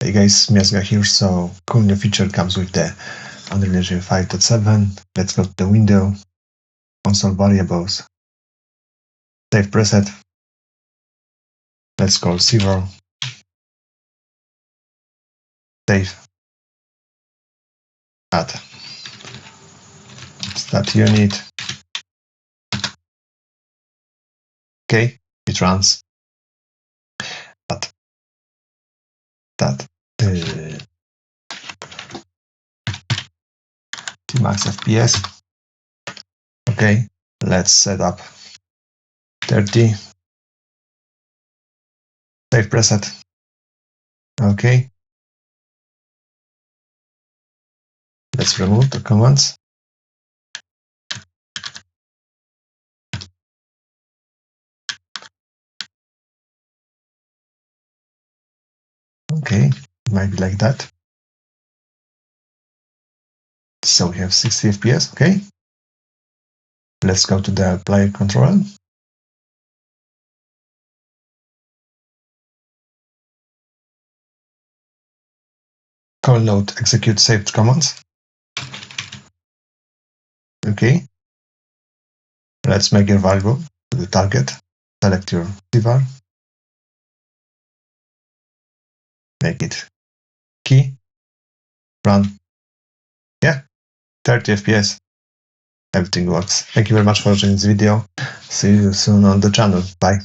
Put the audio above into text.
Hey guys, Miazga here. So cool new feature comes with the Unreal Engine 5.7. Let's go to the window, console variables, save preset. Let's call Cvar, save, add. Start unit. Okay, it runs. Add that. Max FPS. Okay, let's set up 30. Save preset. Okay. Let's remove the commands. Okay, it might be like that. So we have 60 FPS. Okay. Let's go to the player controller. Call node execute saved commands. Okay. Let's make a variable to the target. Select your Cvar. Make it key. Run. Yeah, 30 FPS. Everything works. Thank you very much for watching this video. See you soon on the channel. Bye.